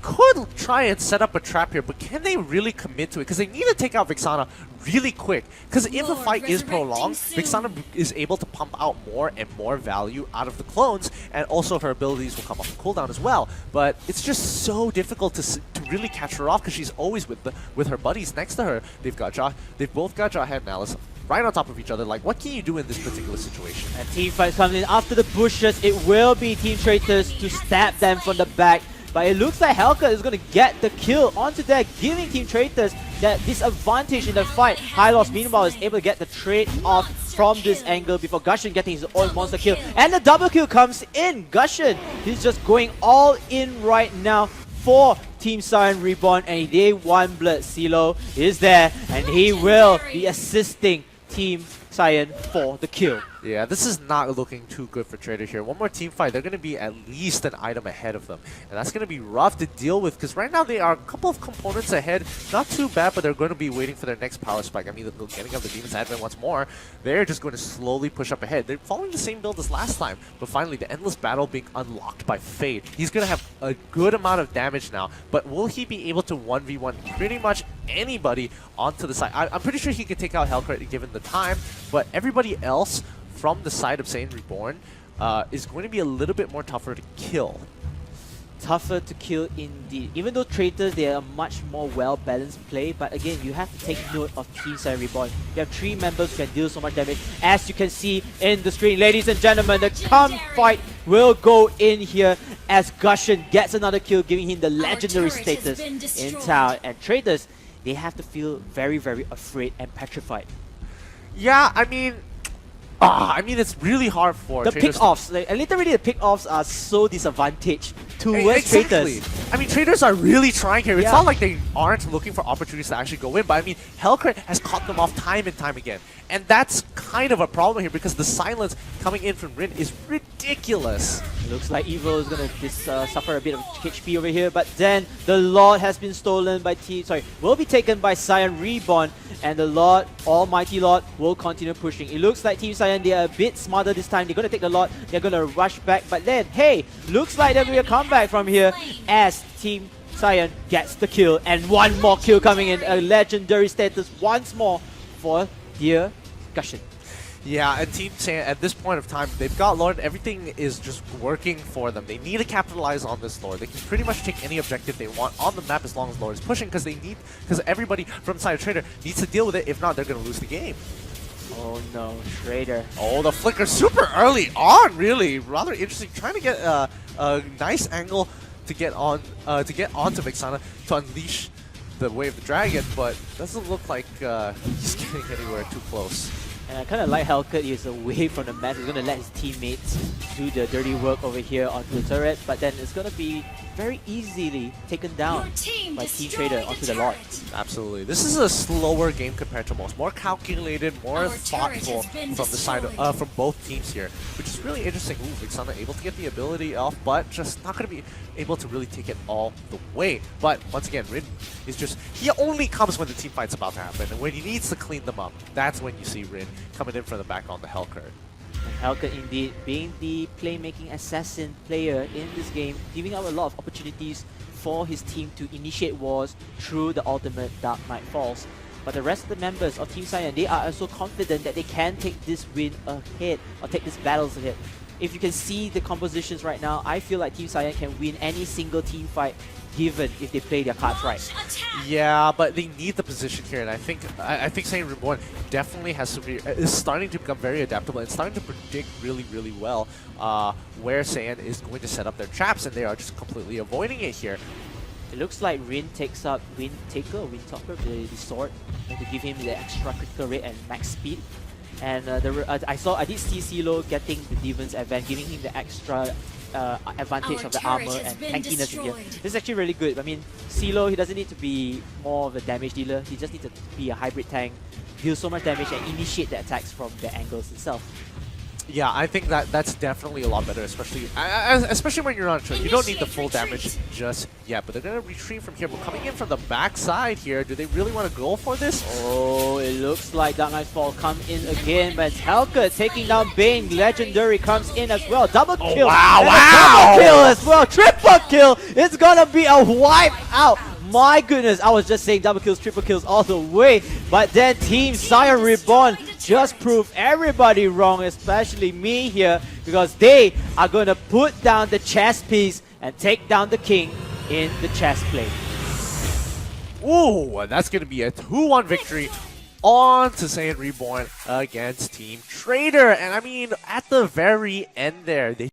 could try and set up a trap here, but can they really commit to it? Because they need to take out Vixana really quick. Because if the fight is prolonged, Vixana is able to pump out more and more value out of the clones, and also her abilities will come off the cooldown as well. But it's just so difficult to really catch her off because she's always with her buddies next to her. They've both got Jawhead and Alice right on top of each other. Like, what can you do in this particular situation? And team fights coming in after the bushes. It will be Team Traitors to stab them from the back. But it looks like Helka is going to get the kill onto that, giving Team Traitors that disadvantage in the fight. Hylos, meanwhile, is able to get the trade off from this angle before Gushin getting his own monster kill. And the double kill comes in. Gushin, he's just going all in right now for Team SAIYAN Reborn. And day 1 blood, CeeLo is there. And he will be assisting Team SAIYAN for the kill. Yeah, this is not looking too good for Traitor here. One more team fight, they're going to be at least an item ahead of them. And that's going to be rough to deal with because right now they are a couple of components ahead. Not too bad, but they're going to be waiting for their next power spike. I mean, they're getting up the Demon's Advent once more. They're just going to slowly push up ahead. They're following the same build as last time, but finally the Endless Battle being unlocked by Fate. He's going to have a good amount of damage now, but will he be able to 1v1 pretty much anybody onto the side? I'm pretty sure he can take out Hellcrit given the time, but everybody else from the side of SAIYAN Reborn is going to be a little bit more tougher to kill. Tougher to kill indeed. Even though Traitors, they are a much more well-balanced play, but again, you have to take note of Team SAIYAN Reborn. You have 3 members who can deal so much damage. As you can see in the screen, ladies and gentlemen, the come fight will go in here as Gushin gets another kill, giving him the legendary status in town. And Traitors, they have to feel very, very afraid and petrified. Yeah, I mean, it's really hard for the Traitors pick-offs. Like, literally, the pick-offs are so disadvantaged towards exactly. Traitors. I mean, Traitors are really trying here. It's Yeah. not like they aren't looking for opportunities to actually go in, but I mean, Hellcrit has caught them off time and time again. And that's kind of a problem here because the silence coming in from Rin is ridiculous. It looks like Evil is going to suffer a bit of HP over here, but then the Lord has been stolen by will be taken by SAIYAN Reborn, and the Lord, Almighty Lord, will continue pushing. It looks like Team SAIYAN, they are a bit smarter this time. They're going to take the Lord, they're going to rush back, but then, hey, looks like there'll be a comeback from here as Team SAIYAN gets the kill, and one more kill coming in, a legendary status once more for dear Gushin. Yeah, and Team SAIYAN, at this point of time, they've got Lord. Everything is just working for them. They need to capitalize on this Lord. They can pretty much take any objective they want on the map as long as Lord is pushing, because everybody from side of Traitor needs to deal with it. If not, they're going to lose the game. Oh no, Traitor. Oh, the flicker super early on, really. Rather interesting. Trying to get a nice angle to get onto Vixana to unleash the Way of the Dragon, but doesn't look like he's getting anywhere too close. And I kind of like Hellcurt. He's away from the map. He's going to let his teammates do the dirty work over here onto the turret, but then it's going to be very easily taken down by Team Traitor onto the Lord. Absolutely. This is a slower game compared to most. More calculated, more thoughtful from the side of, from both teams here, which is really interesting. Ooh, Vixana able to get the ability off, but just not going to be able to really take it all the way. But once again, Rin is just, he only comes when the team fight's about to happen, and when he needs to clean them up, that's when you see Rin coming in from the back on the Hellcurt. Hellcurt indeed being the playmaking assassin player in this game, giving out a lot of opportunities for his team to initiate wars through the ultimate Dark Knight Falls. But the rest of the members of Team SAIYAN, they are also confident that they can take this win ahead, or take these battles ahead. if you can see the compositions right now, I feel like Team SAIYAN can win any single team fight given if they play their cards right. Yeah, but they need the position here, and I think SAIYAN Reborn definitely has to be is starting to become very adaptable and starting to predict really well where SAIYAN is going to set up their traps, and they are just completely avoiding it here. It looks like Rin takes up Windtaker or Windtalker, the sword, and to give him the extra critical rate and max speed. And I did see CeeLo getting the Demon's Advent, giving him the extra advantage Our of the turret armor has and been tankiness in here. destroyed. This is actually really good. I mean, CeeLo, he doesn't need to be more of a damage dealer. He just needs to be a hybrid tank, deal so much damage and initiate the attacks from the angles itself. Yeah, I think that's definitely a lot better, especially when you're on turret. You don't need the full damage just yet, but they're gonna retreat from here. But coming in from the backside here, do they really want to go for this? Oh, it looks like Dark Knight's Fall come in again, but Helka taking down Bane. Legendary comes in as well. Double kill. wow, and a wow! double kill as well. Triple kill. It's gonna be a wipe out. My goodness, I was just saying double kills, triple kills all the way. But then Team SAIYAN Reborn just proved everybody wrong, especially me here, because they are going to put down the chess piece and take down the king in the chess play. Ooh, that's going to be a 2-1 victory on to SAIYAN Reborn against Team Traitor. And I mean, at the very end there, they